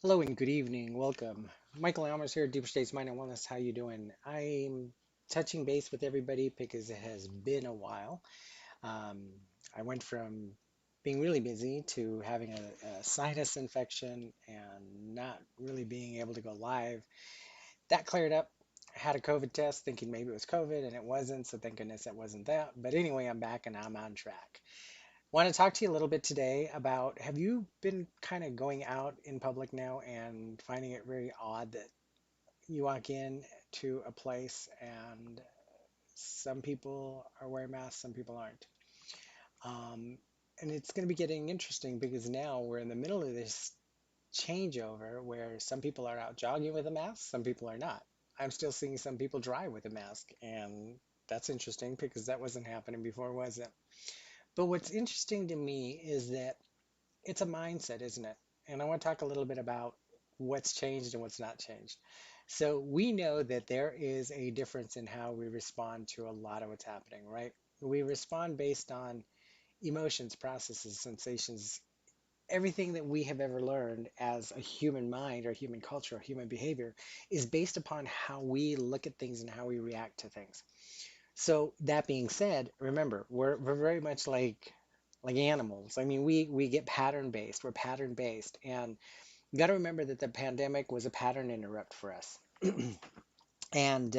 Hello and good evening. Welcome. Michael Almers here, Deeper States Mind and Wellness. How you doing? I'm touching base with everybody because it has been a while. Um, I went from being really busy to having a sinus infection and not really being able to go live. That cleared up. I had a COVID test thinking maybe it was COVID and it wasn't, so thank goodness it wasn't that. But anyway, I'm back and I'm on track. Want to talk to you a little bit today about have you been kind of going out in public now and finding it very odd that you walk in to a place and some people are wearing masks, some people aren't. Um, and it's going to be getting interesting because now we're in the middle of this changeover where some people are out jogging with a mask, some people are not. I'm still seeing some people drive with a mask, and that's interesting because that wasn't happening before, was it? But what's interesting to me is that it's a mindset, isn't it? And I want to talk a little bit about what's changed and what's not changed. So we know that there is a difference in how we respond to a lot of what's happening, right? We respond based on emotions, processes, sensations, everything that we have ever learned as a human mind or human culture or human behavior is based upon how we look at things and how we react to things. So that being said, remember, we're very much like animals. I mean, we get pattern based. We're pattern based, and you got to remember that the pandemic was a pattern interrupt for us. And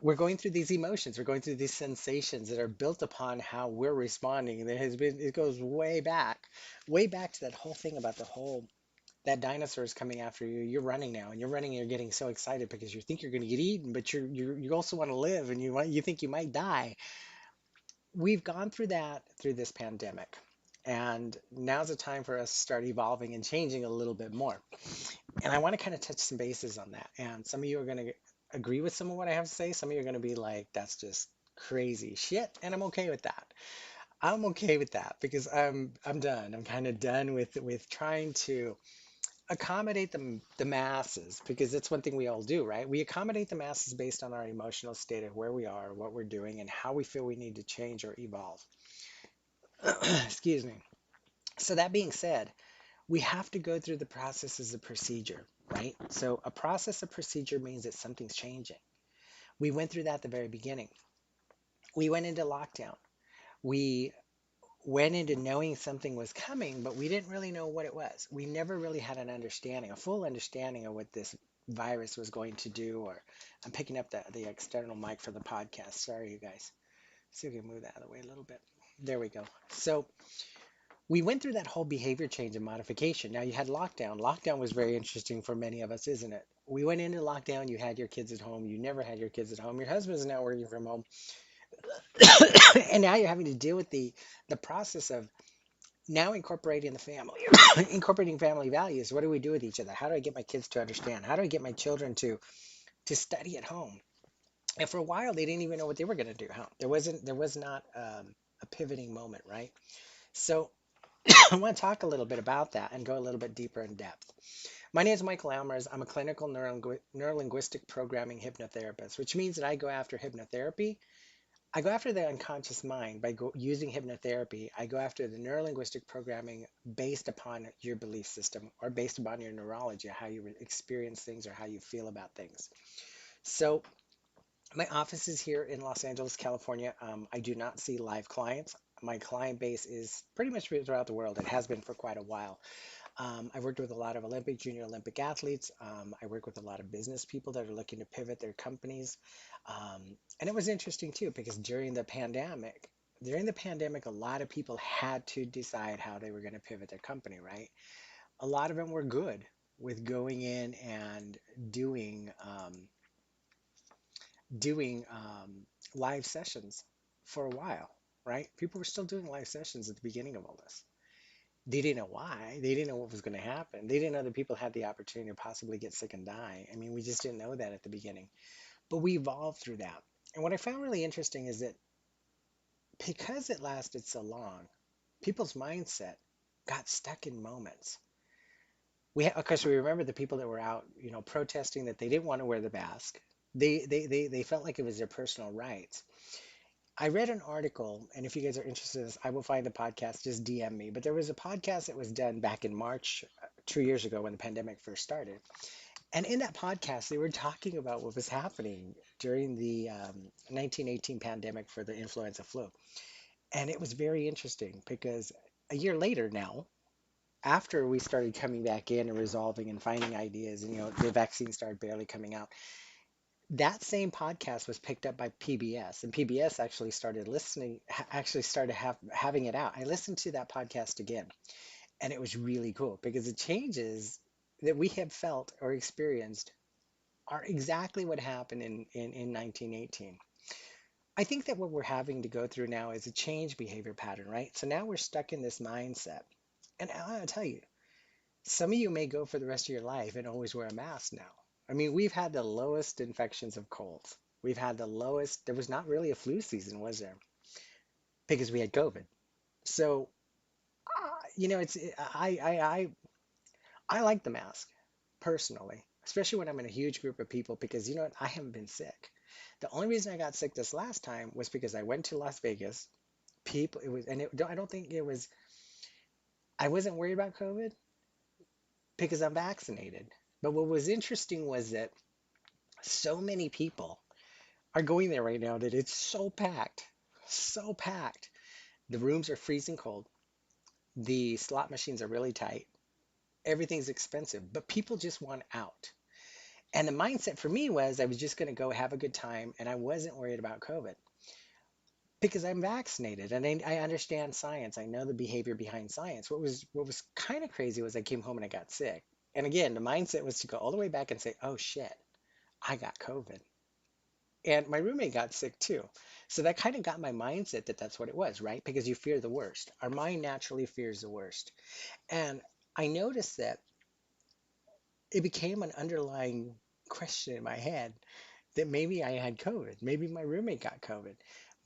we're going through these emotions. We're going through these sensations that are built upon how we're responding. And it goes way back to that whole thing about the whole that dinosaur is coming after you. You're running now, and you're running, and you're getting so excited because you think you're going to get eaten, but you also want to live, and you think you might die. We've gone through that through this pandemic. And now's the time for us to start evolving and changing a little bit more. And I want to kind of touch some bases on that. And some of you are going to agree with some of what I have to say. Some of you are going to be like, that's just crazy shit. And I'm okay with that. I'm okay with that because I'm done. I'm kind of done with trying to accommodate the masses because that's one thing we all do, right? We accommodate the masses based on our emotional state of where we are, what we're doing, and how we feel we need to change or evolve. Excuse me. So that being said, we have to go through the process as a procedure, right? So a process of procedure means that something's changing. We went through that at the very beginning. We went into lockdown. We went into knowing something was coming, but we didn't really know what it was. We never really had an understanding, a full understanding of what this virus was going to do. Or I'm picking up the external mic for the podcast. Sorry, you guys. See if we can move that out of the way a little bit. There we go. So we went through that whole behavior change and modification. Now you had lockdown. Lockdown was very interesting for many of us, isn't it? We went into lockdown. You had your kids at home. You never had your kids at home. Your husband's now working from home, and now you're having to deal with the process of now incorporating the family, incorporating family values. What do we do with each other? How do I get my kids to understand? How do I get my children to study at home? And for a while, they didn't even know what they were going to do. Huh? There was not a pivoting moment, right? So I want to talk a little bit about that and go a little bit deeper in depth. My name is Michael Almers. I'm a clinical neurolinguistic programming hypnotherapist, which means that I go after hypnotherapy. I go after the unconscious mind by using hypnotherapy. I go after the neurolinguistic programming based upon your belief system or based upon your neurology, how you experience things or how you feel about things. So my office is here in Los Angeles, California. I do not see live clients. My client base is pretty much throughout the world. It has been for quite a while. I've worked with a lot of Olympic, junior Olympic athletes. I work with a lot of business people that are looking to pivot their companies. And it was interesting too, because during the pandemic, a lot of people had to decide how they were going to pivot their company, right? A lot of them were good with going in and doing live sessions for a while, right? People were still doing live sessions at the beginning of all this. They didn't know why. They didn't know what was going to happen. They didn't know that people had the opportunity to possibly get sick and die. I mean, we just didn't know that at the beginning. But we evolved through that. And what I found really interesting is that because it lasted so long, people's mindset got stuck in moments. Of course, we remember the people that were out, protesting that they didn't want to wear the mask. They felt like it was their personal rights. I read an article, and if you guys are interested in this, I will find the podcast. Just DM me. But there was a podcast that was done back in March, 2 years ago when the pandemic first started. And in that podcast, they were talking about what was happening during the 1918 pandemic for the influenza flu. And it was very interesting because a year later now, after we started coming back in and resolving and finding ideas, and the vaccine started barely coming out, that same podcast was picked up by PBS, and PBS actually started listening, actually started having it out. I listened to that podcast again, and it was really cool because the changes that we have felt or experienced are exactly what happened in 1918. I think that what we're having to go through now is a change behavior pattern, right? So now we're stuck in this mindset. And I'll tell you, some of you may go for the rest of your life and always wear a mask now. I mean, we've had the lowest infections of colds. We've had the lowest, there was not really a flu season, was there? Because we had COVID. So, it's I like the mask personally, especially when I'm in a huge group of people because you know what? I haven't been sick. The only reason I got sick this last time was because I went to Las Vegas. People, it was, and I don't think it was, I wasn't worried about COVID because I'm vaccinated. But what was interesting was that so many people are going there right now that it's so packed, so packed. The rooms are freezing cold. The slot machines are really tight. Everything's expensive, but people just want out. And the mindset for me was I was just going to go have a good time and I wasn't worried about COVID because I'm vaccinated and I understand science. I know the behavior behind science. What was kind of crazy was I came home and I got sick. And again, the mindset was to go all the way back and say, "Oh shit, I got COVID." And my roommate got sick too. So that kind of got my mindset that that's what it was, right? Because you fear the worst. Our mind naturally fears the worst. And I noticed that it became an underlying question in my head that maybe I had COVID, maybe my roommate got COVID.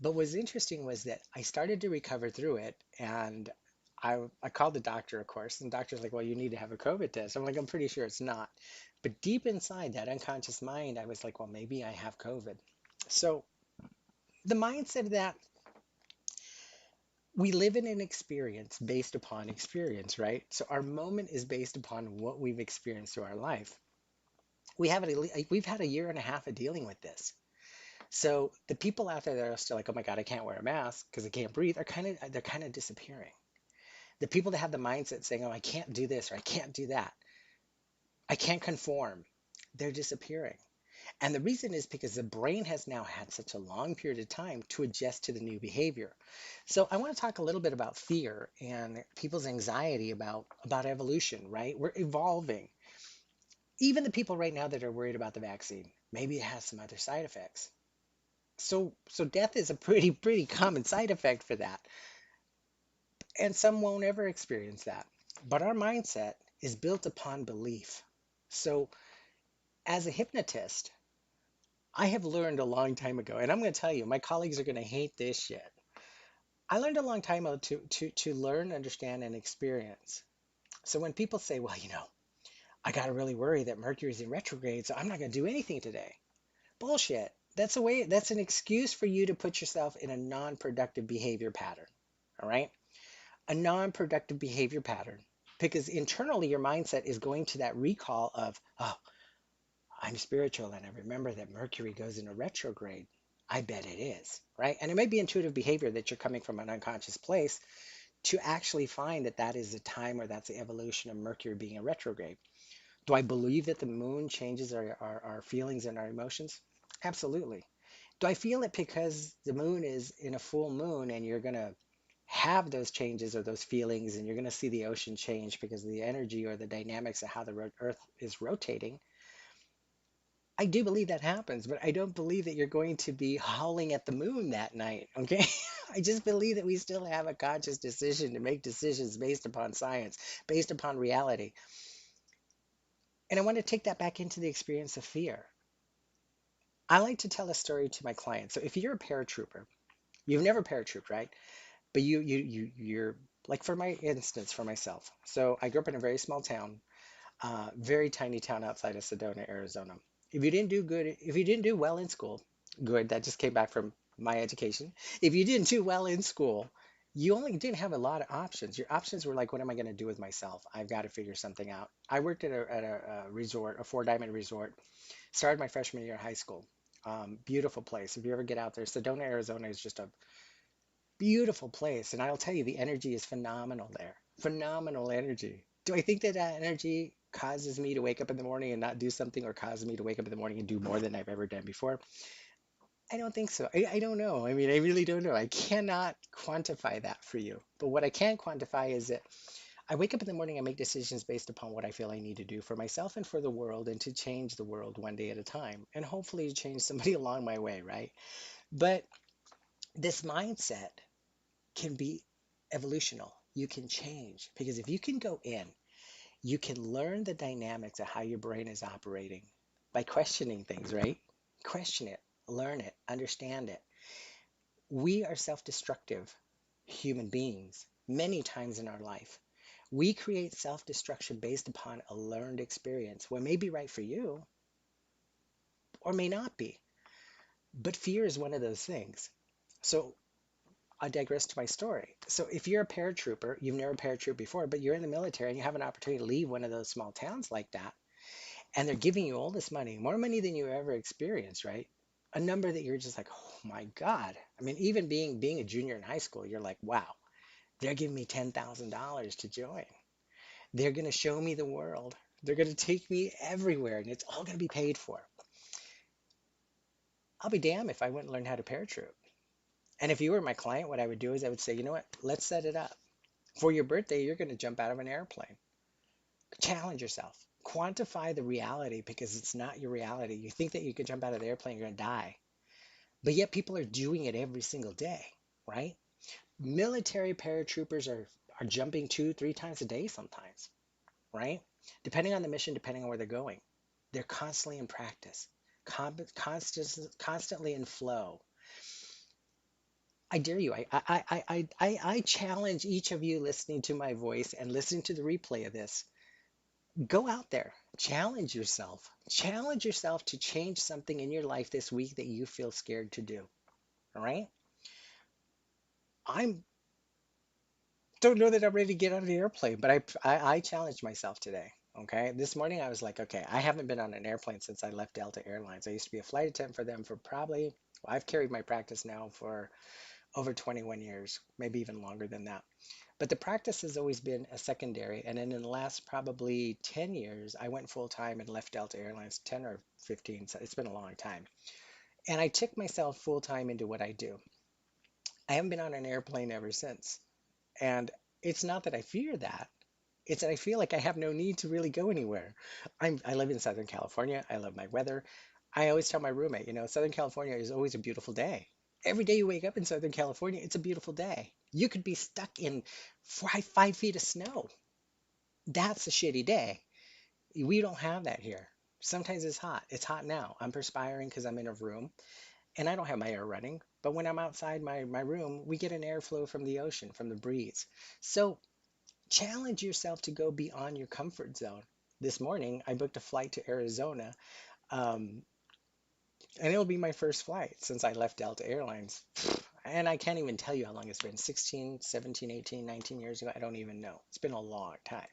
But what's interesting was that I started to recover through it, and I called the doctor, of course, and the doctor's like, "Well, you need to have a COVID test." I'm like, "I'm pretty sure it's not." But deep inside that unconscious mind, I was like, "Well, maybe I have COVID." So the mindset that we live in an experience based upon experience, right? So our moment is based upon what we've experienced through our life. We've had a year and a half of dealing with this. So the people out there that are still like, oh my God, I can't wear a mask because I can't breathe, are they're kind of disappearing. The people that have the mindset saying, oh, I can't do this or I can't do that, I can't conform, they're disappearing. And the reason is because the brain has now had such a long period of time to adjust to the new behavior. So I want to talk a little bit about fear and people's anxiety about evolution, right? We're evolving. Even the people right now that are worried about the vaccine, maybe it has some other side effects. So death is a pretty common side effect for that. And some won't ever experience that. But our mindset is built upon belief. So as a hypnotist, I have learned a long time ago, and I'm going to tell you, my colleagues are going to hate this shit. I learned a long time ago to learn, understand, and experience. So when people say, well, I got to really worry that Mercury's in retrograde, so I'm not going to do anything today. Bullshit. That's an excuse for you to put yourself in a non-productive behavior pattern. All right? A non-productive behavior pattern. Because internally your mindset is going to that recall of, oh, I'm spiritual and I remember that Mercury goes into retrograde. I bet it is, right? And it might be intuitive behavior that you're coming from an unconscious place to actually find that that is the time or that's the evolution of Mercury being a retrograde. Do I believe that the moon changes our feelings and our emotions? Absolutely. Do I feel it because the moon is in a full moon and you're going to have those changes or those feelings and you're going to see the ocean change because of the energy or the dynamics of how the earth is rotating? I do believe that happens, but I don't believe that you're going to be howling at the moon that night, okay? I just believe that we still have a conscious decision to make decisions based upon science, based upon reality. And I want to take that back into the experience of fear. I like to tell a story to my clients. So if you're a paratrooper, you've never paratrooped, right? But you're like, for my instance, for myself. So I grew up in a very small town, very tiny town outside of Sedona, Arizona. If you didn't do well in school, good, that just came back from my education. If you didn't do well in school, You only didn't have a lot of options. Your options were like, what am I going to do with myself? I've got to figure something out. I worked at a resort, a Four Diamond resort. Started my freshman year of high school. Beautiful place. If you ever get out there, Sedona, Arizona is just a beautiful place. And I'll tell you, the energy is phenomenal there. Phenomenal energy. Do I think that that energy causes me to wake up in the morning and not do something, or causes me to wake up in the morning and do more than I've ever done before? I don't think so. I don't know. I mean, I really don't know. I cannot quantify that for you. But what I can quantify is that I wake up in the morning and make decisions based upon what I feel I need to do for myself and for the world, and to change the world one day at a time, and hopefully to change somebody along my way, right? But this mindset can be evolutional. You can change because if you can go in, you can learn the dynamics of how your brain is operating by questioning things, right? Question it, learn it, understand it. We are self destructive human beings many times in our life. We create self destruction based upon a learned experience, what may be right for you or may not be. But fear is one of those things. So I digress to my story. So if you're a paratrooper, you've never paratrooped before, but you're in the military and you have an opportunity to leave one of those small towns like that, and they're giving you all this money, more money than you ever experienced, right? A number that you're just like, oh my God. I mean, even being a junior in high school, you're like, wow, they're giving me $10,000 to join. They're going to show me the world. They're going to take me everywhere, and it's all going to be paid for. I'll be damned if I wouldn't learn how to paratroop. And if you were my client, what I would do is I would say, you know what, let's set it up. For your birthday, you're going to jump out of an airplane. Challenge yourself. Quantify the reality because it's not your reality. You think that you could jump out of the airplane, you're going to die. But yet people are doing it every single day, right? Military paratroopers are jumping two, three times a day sometimes, right? Depending on the mission, depending on where they're going. They're constantly in practice, constantly in flow. I dare you. I challenge each of you listening to my voice and listening to the replay of this. Go out there, challenge yourself to change something in your life this week that you feel scared to do. All right. I don't know that I'm ready to get on an airplane, but I challenged myself today. Okay. This morning I was like, okay, I haven't been on an airplane since I left Delta Airlines. I used to be a flight attendant for them for probably, well, I've carried my practice now for over 21 years, maybe even longer than that. But the practice has always been a secondary. And then in the last probably 10 years, I went full time and left Delta Airlines, 10 or 15. So it's been a long time. And I took myself full time into what I do. I haven't been on an airplane ever since. And it's not that I fear that. It's that I feel like I have no need to really go anywhere. I live in Southern California. I love my weather. I always tell my roommate, Southern California is always a beautiful day. Every day you wake up in Southern California, it's a beautiful day. You could be stuck in 5 feet of snow. That's a shitty day. We don't have that here. Sometimes it's hot. It's hot now. I'm perspiring because I'm in a room and I don't have my air running. But when I'm outside my room, we get an airflow from the ocean, from the breeze. So challenge yourself to go beyond your comfort zone. This morning, I booked a flight to Arizona, um, and it'll be my first flight since I left Delta Airlines. And I can't even tell you how long it's been 16, 17, 18, 19 years ago. I don't even know. It's been a long time.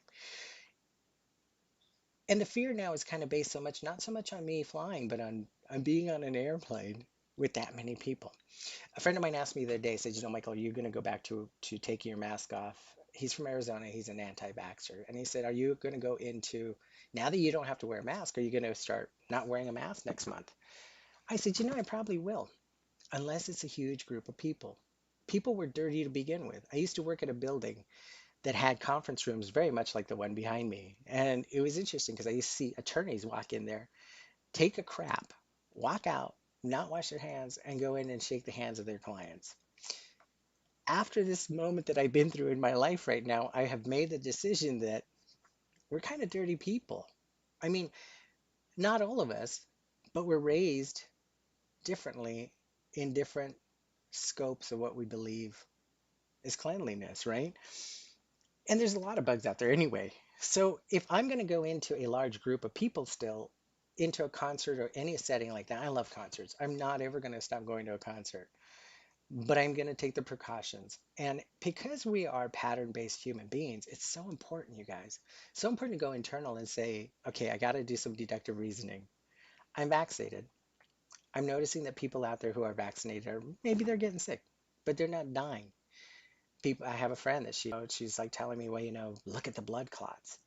And the fear now is kind of based so much, not so much on me flying, but on being on an airplane with that many people. A friend of mine asked me the other day, said, Michael, are you going to go back to taking your mask off? He's from Arizona. He's an anti-vaxxer. And he said, are you going to go into, now that you don't have to wear a mask, are you going to start not wearing a mask next month? I said, I probably will, unless it's a huge group of people. People were dirty to begin with. I used to work at a building that had conference rooms very much like the one behind me. And it was interesting because I used to see attorneys walk in there, take a crap, walk out, not wash their hands, and go in and shake the hands of their clients. After this moment that I've been through in my life right now, I have made the decision that we're kind of dirty people. I mean, not all of us, but we're raised differently in different scopes of what we believe is cleanliness, right? And there's a lot of bugs out there anyway. So if I'm going to go into a large group of people still, into a concert or any setting like that, I love concerts. I'm not ever going to stop going to a concert. but I'm going to take the precautions. And because we are pattern-based human beings, it's so important, you guys. So important to go internal and say, okay, I got to do some deductive reasoning. I'm vaccinated. I'm noticing that people out there who are vaccinated are maybe they're getting sick, but they're not dying. People, I have a friend that she's like telling me, well, look at the blood clots.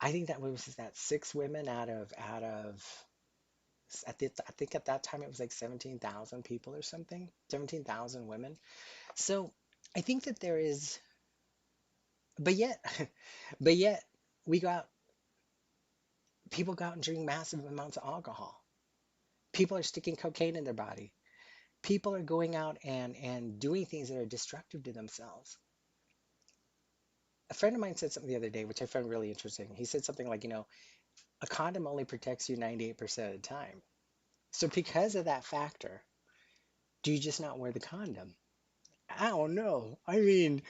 I think that was that six women out of I think at that time it was like 17,000 people or something, 17,000 women. So I think that there is, but yet, but yet we got people go out and drink massive amounts of alcohol. People are sticking cocaine in their body. People are going out and doing things that are destructive to themselves. A friend of mine said something the other day, which I found really interesting. He said something like, a condom only protects you 98% of the time. So because of that factor, do you just not wear the condom? I don't know. I mean,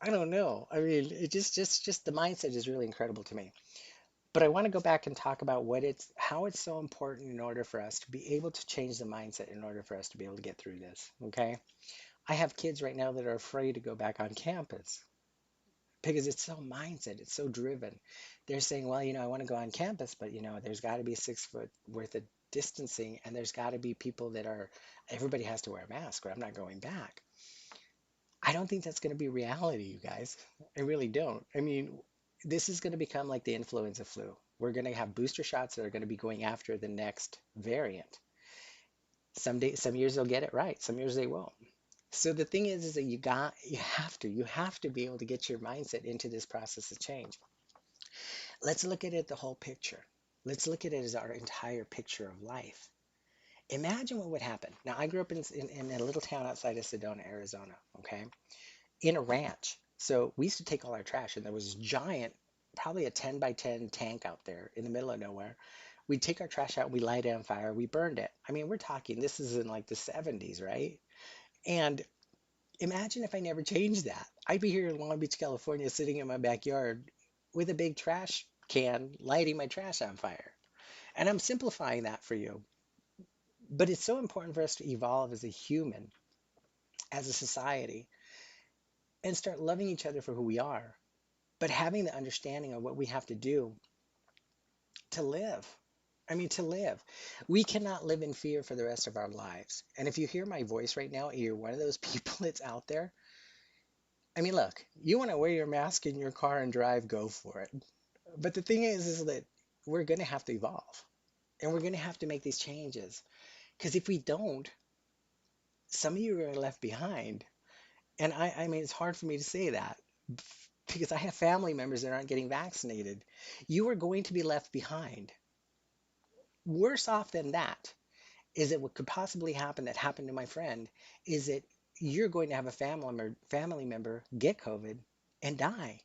I don't know. I mean, it just the mindset is really incredible to me. But I want to go back and talk about how it's so important in order for us to be able to change the mindset in order for us to be able to get through this. Okay. I have kids right now that are afraid to go back on campus because it's so mindset, it's so driven. They're saying, well, I want to go on campus, but there's got to be 6 foot worth of distancing, and there's got to be people everybody has to wear a mask, or I'm not going back. I don't think that's going to be reality, you guys. I really don't. I mean, this is going to become like the influenza flu. We're going to have booster shots that are going to be going after the next variant. Some years they'll get it right, some years they won't. So the thing is that you have to be able to get your mindset into this process of change. Let's look at it the whole picture. Let's look at it as our entire picture of life. Imagine what would happen. Now, I grew up in a little town outside of Sedona, Arizona, okay, in a ranch. So we used to take all our trash, and there was giant, probably a 10 by 10 tank out there in the middle of nowhere. We'd take our trash out, we light it on fire, we burned it. I mean, we're talking, this is in like the 70s, right? And imagine if I never changed that. I'd be here in Long Beach, California, sitting in my backyard with a big trash can, lighting my trash on fire. And I'm simplifying that for you. But it's so important for us to evolve as a human, as a society, and start loving each other for who we are, but having the understanding of what we have to do to live. I mean, to live. We cannot live in fear for the rest of our lives. And if you hear my voice right now, you're one of those people that's out there. I mean, look, you want to wear your mask in your car and drive, go for it. But the thing is that we're going to have to evolve and we're going to have to make these changes. Because if we don't, some of you are left behind. And I mean, it's hard for me to say that because I have family members that aren't getting vaccinated. You are going to be left behind. Worse off than that is that what could possibly happen that happened to my friend is that you're going to have a family member get COVID and die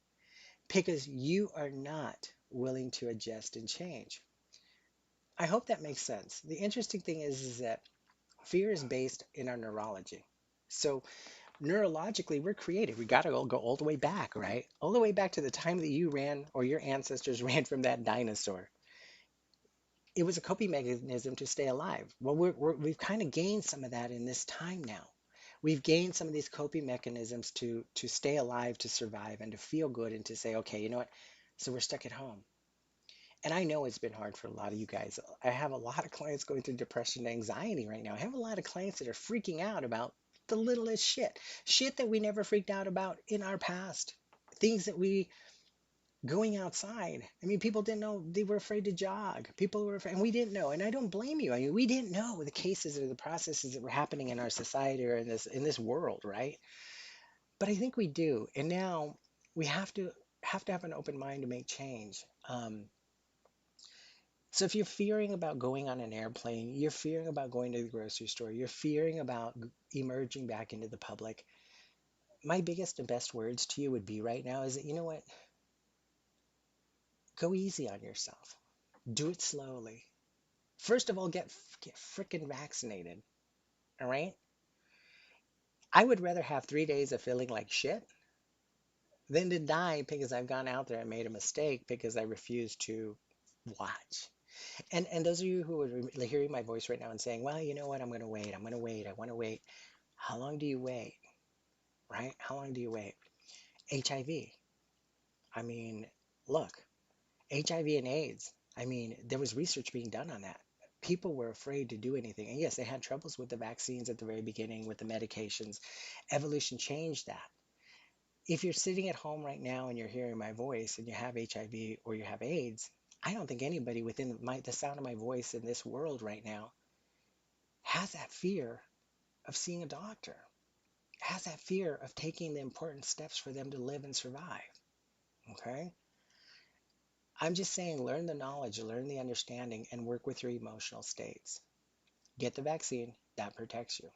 because you are not willing to adjust and change. I hope that makes sense. The interesting thing is that fear is based in our neurology. So neurologically, we're created. We got to go all the way back, right? All the way back to the time that you ran or your ancestors ran from that dinosaur. It was a coping mechanism to stay alive. Well, we've kind of gained some of that in this time now. We've gained some of these coping mechanisms to stay alive, to survive, and to feel good, and to say, okay, you know what? So we're stuck at home. And I know it's been hard for a lot of you guys. I have a lot of clients going through depression and anxiety right now. I have a lot of clients that are freaking out about the littlest shit that we never freaked out about in our past. Things that we going outside. I mean, people didn't know, they were afraid to jog. People were afraid, and we didn't know. And I don't blame you. I mean, we didn't know the cases or the processes that were happening in our society or in this world, right? But I think we do. And now we have to have an open mind to make change. So if you're fearing about going on an airplane, you're fearing about going to the grocery store, you're fearing about emerging back into the public, my biggest and best words to you would be right now is that, you know what? Go easy on yourself. Do it slowly. First of all, get freaking vaccinated. All right? I would rather have 3 days of feeling like shit than to die because I've gone out there and made a mistake because I refused to watch. And those of you who are hearing my voice right now and saying, well, you know what? I'm going to wait. I'm going to wait. I want to wait. How long do you wait, right? How long do you wait? HIV. I mean, look, HIV and AIDS. I mean, there was research being done on that. People were afraid to do anything. And yes, they had troubles with the vaccines at the very beginning, with the medications. Evolution changed that. If you're sitting at home right now and you're hearing my voice and you have HIV or you have AIDS, I don't think anybody within the sound of my voice in this world right now has that fear of seeing a doctor, has that fear of taking the important steps for them to live and survive. Okay? I'm just saying, learn the knowledge, learn the understanding, and work with your emotional states. Get the vaccine, that protects you.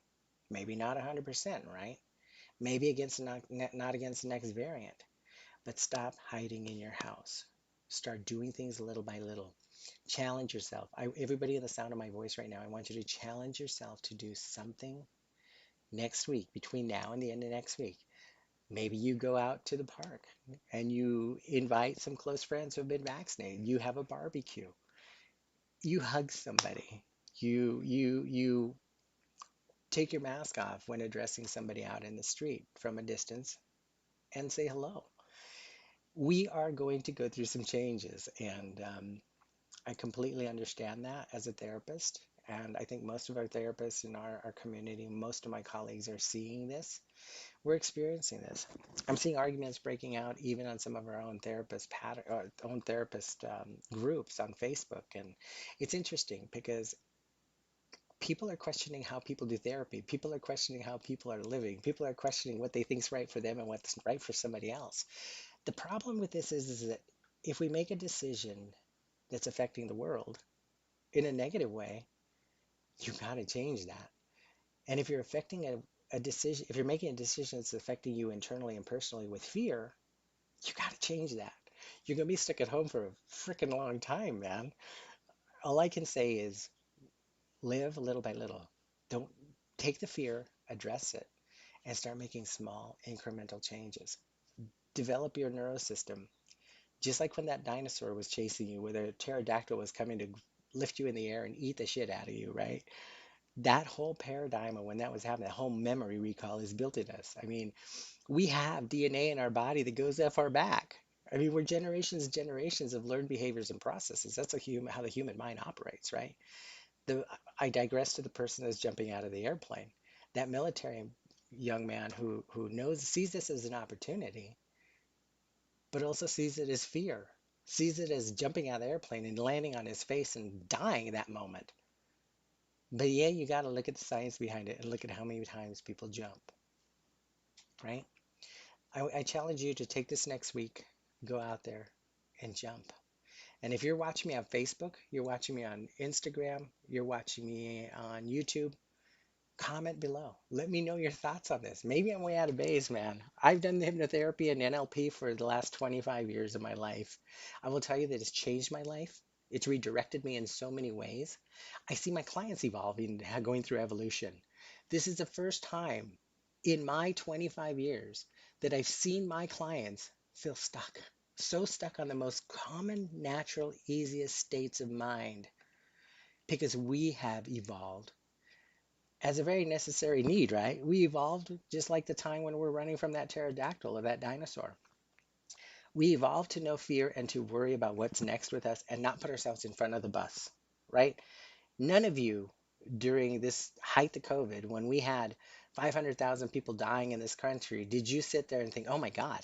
Maybe not 100%, right? Maybe against not against the next variant, but stop hiding in your house. Start doing things little by little. Challenge yourself. Everybody in the sound of my voice right now, I want you to challenge yourself to do something next week, between now and the end of next week. Maybe you go out to the park and you invite some close friends who have been vaccinated. You have a barbecue. You hug somebody. You take your mask off when addressing somebody out in the street from a distance and say hello. We are going to go through some changes, and I completely understand that as a therapist. And I think most of our therapists in our community, most of my colleagues are seeing this. We're experiencing this. I'm seeing arguments breaking out even on some of our own own therapist groups on Facebook, and it's interesting because people are questioning how people do therapy. People are questioning how people are living. People are questioning what they think is right for them and what's right for somebody else. The problem with this is that if we make a decision that's affecting the world in a negative way, you got to change that. And if you're affecting a decision, if you're making a decision that's affecting you internally and personally with fear, you got to change that. You're going to be stuck at home for a freaking long time, man. All I can say is live little by little. Don't take the fear, address it, and start making small incremental changes. Develop your neurosystem. Just like when that dinosaur was chasing you, where the pterodactyl was coming to lift you in the air and eat the shit out of you, right? That whole paradigm of when that was happening, that whole memory recall is built in us. I mean, we have DNA in our body that goes that far back. I mean, we're generations and generations of learned behaviors and processes. That's how the human mind operates, right? The, I digress to the person that's jumping out of the airplane. That military young man who sees this as an opportunity, but also sees it as fear, sees it as jumping out of the airplane and landing on his face and dying that moment. But yeah, you got to look at the science behind it and look at how many times people jump, right? I challenge you to take this next week, go out there and jump. And if you're watching me on Facebook, you're watching me on Instagram, you're watching me on YouTube, comment below. Let me know your thoughts on this. Maybe I'm way out of base, man. I've done the hypnotherapy and NLP for the last 25 years of my life. I will tell you that it's changed my life. It's redirected me in so many ways. I see my clients evolving, going through evolution. This is the first time in my 25 years that I've seen my clients feel stuck. So stuck on the most common, natural, easiest states of mind because we have evolved as a very necessary need, right? We evolved just like the time when we're running from that pterodactyl or that dinosaur. We evolved to know fear and to worry about what's next with us and not put ourselves in front of the bus, right? None of you during this height of COVID, when we had 500,000 people dying in this country, did you sit there and think, oh my God,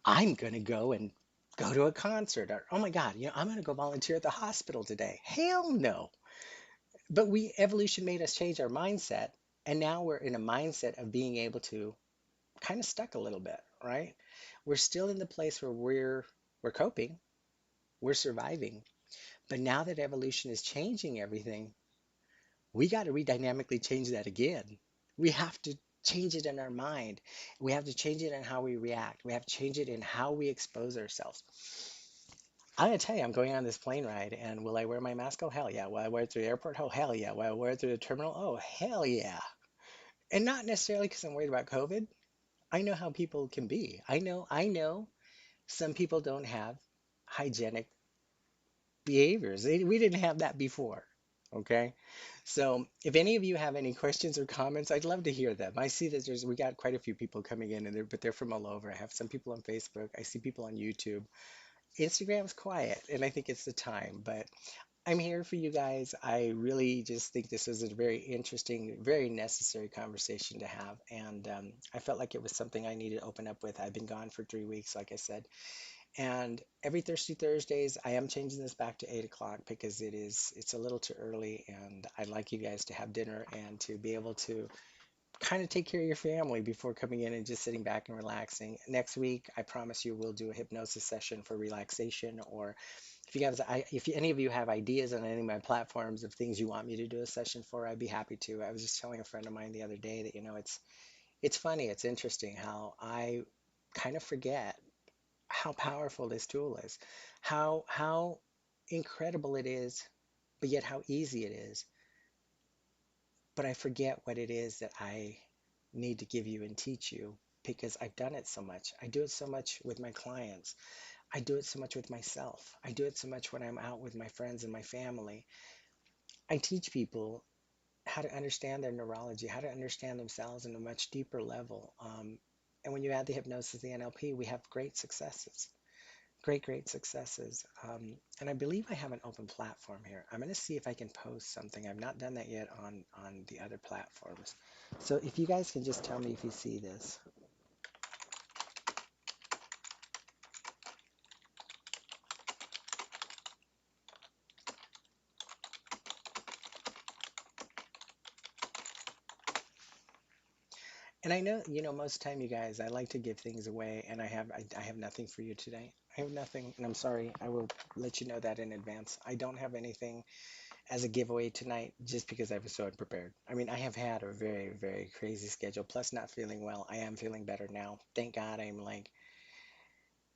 I'm going to go and go to a concert? Or, oh my God, I'm going to go volunteer at the hospital today. Hell no. But evolution made us change our mindset. And now we're in a mindset of being able to kind of stuck a little bit, right? We're still in the place where we're coping, we're surviving. But now that evolution is changing everything, we got to redynamically change that again. We have to change it in our mind. We have to change it in how we react. We have to change it in how we expose ourselves. I'm gonna tell you, I'm going on this plane ride, and will I wear my mask? Oh hell yeah. Will I wear it through the airport? Oh hell yeah. Will I wear it through the terminal? Oh hell yeah. And not necessarily because I'm worried about COVID. I know how people can be. I know some people don't have hygienic behaviors. We didn't have that before. Okay. So if any of you have any questions or comments, I'd love to hear them. I see that we got quite a few people coming in, and but they're from all over. I have some people on Facebook. I see people on YouTube. Instagram's quiet, and I think it's the time, but I'm here for you guys. I really just think this is a very interesting, very necessary conversation to have. And I felt like it was something I needed to open up with. I've been gone for 3 weeks, like I said. And every Thirsty Thursdays, I am changing this back to 8 o'clock because it's a little too early. And I'd like you guys to have dinner and to be able to kind of take care of your family before coming in and just sitting back and relaxing. Next week, I promise you, we'll do a hypnosis session for relaxation, or if you guys, if any of you have ideas on any of my platforms of things you want me to do a session for, I'd be happy to. I was just telling a friend of mine the other day that, it's funny, it's interesting how I kind of forget how powerful this tool is, how incredible it is, but yet how easy it is. But I forget what it is that I need to give you and teach you because I've done it so much. I do it so much with my clients. I do it so much with myself. I do it so much when I'm out with my friends and my family. I teach people how to understand their neurology, how to understand themselves in a much deeper level. And when you add the hypnosis, the NLP, we have great successes, great successes. And I believe I have an open platform here. I'm going to see if I can post something. I've not done that yet on the other platforms. So if you guys can just tell me if you see this. And I know, most time you guys, I like to give things away, and I have nothing for you today. I have nothing, and I'm sorry. I will let you know that in advance. I don't have anything as a giveaway tonight just because I was so unprepared. I mean, I have had a very crazy schedule, plus not feeling well. I am feeling better now. Thank God I'm like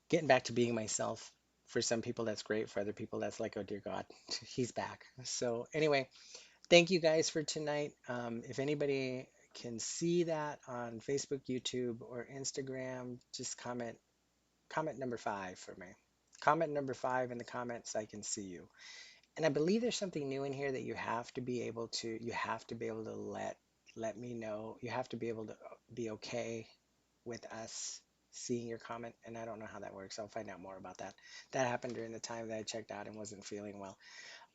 getting back to being myself. For some people, that's great. For other people, that's like, oh dear God, he's back. So anyway, thank you guys for tonight. If anybody can see that on Facebook, YouTube, or Instagram, just comment number 5 for me. Comment number 5 in the comments so I can see you. And I believe there's something new in here that you have to be able to let me know. You have to be able to be okay with us seeing your comment. And I don't know how that works. I'll find out more about that. That happened during the time that I checked out and wasn't feeling well.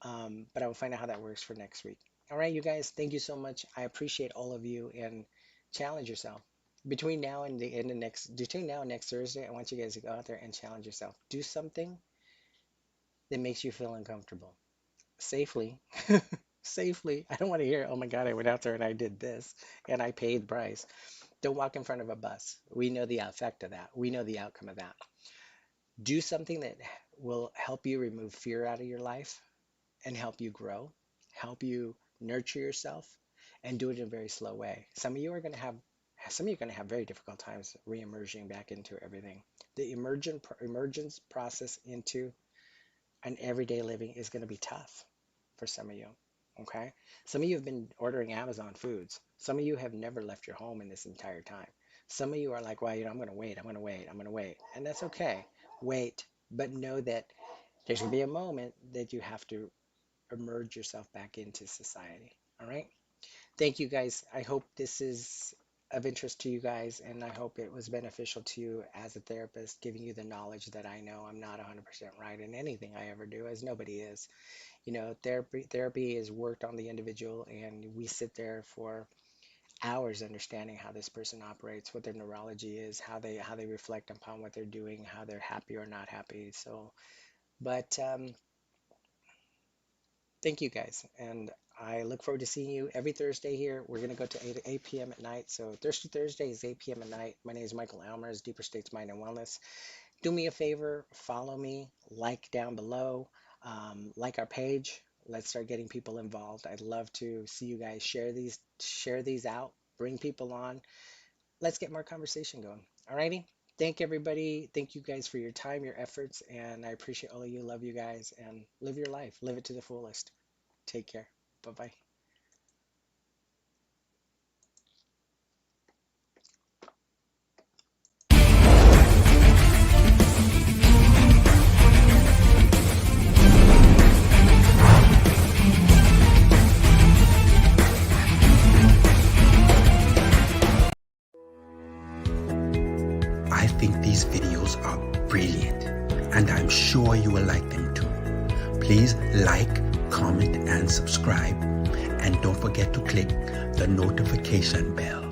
But I will find out how that works for next week. All right, you guys, thank you so much. I appreciate all of you and challenge yourself. Between now and next Thursday, I want you guys to go out there and challenge yourself. Do something that makes you feel uncomfortable safely. Safely. I don't want to hear, oh my God, I went out there and I did this and I paid the price. Don't walk in front of a bus. We know the effect of that. We know the outcome of that. Do something that will help you remove fear out of your life and help you grow, help you nurture yourself, and do it in a very slow way. Some of you are going to have very difficult times re-emerging back into everything. The emergence process into an everyday living is going to be tough for some of you. Okay. Some of you have been ordering Amazon foods. Some of you have never left your home in this entire time. Some of you are like, well, I'm going to wait. I'm going to wait. I'm going to wait. And that's okay. Wait, but know that there's going to be a moment that you have to emerge yourself back into society. All right. Thank you guys. I hope this is of interest to you guys, and I hope it was beneficial to you as a therapist, giving you the knowledge that I know I'm not 100% right in anything I ever do, as nobody is. Therapy is worked on the individual, and we sit there for hours understanding how this person operates, what their neurology is, how they reflect upon what they're doing, how they're happy or not happy. So, but thank you guys, and I look forward to seeing you every Thursday here. We're going to go to 8 p.m. at night. So Thirsty Thursday is 8 p.m. at night. My name is Michael Almers, Deeper States Mind and Wellness. Do me a favor, follow me, like down below, like our page. Let's start getting people involved. I'd love to see you guys share these out, bring people on. Let's get more conversation going. Alrighty. Thank everybody. Thank you guys for your time, your efforts, and I appreciate all of you. Love you guys, and live your life. Live it to the fullest. Take care. Bye-bye. brilliant, and I'm sure you will like them too. Please like, comment, and subscribe, and don't forget to click the notification bell.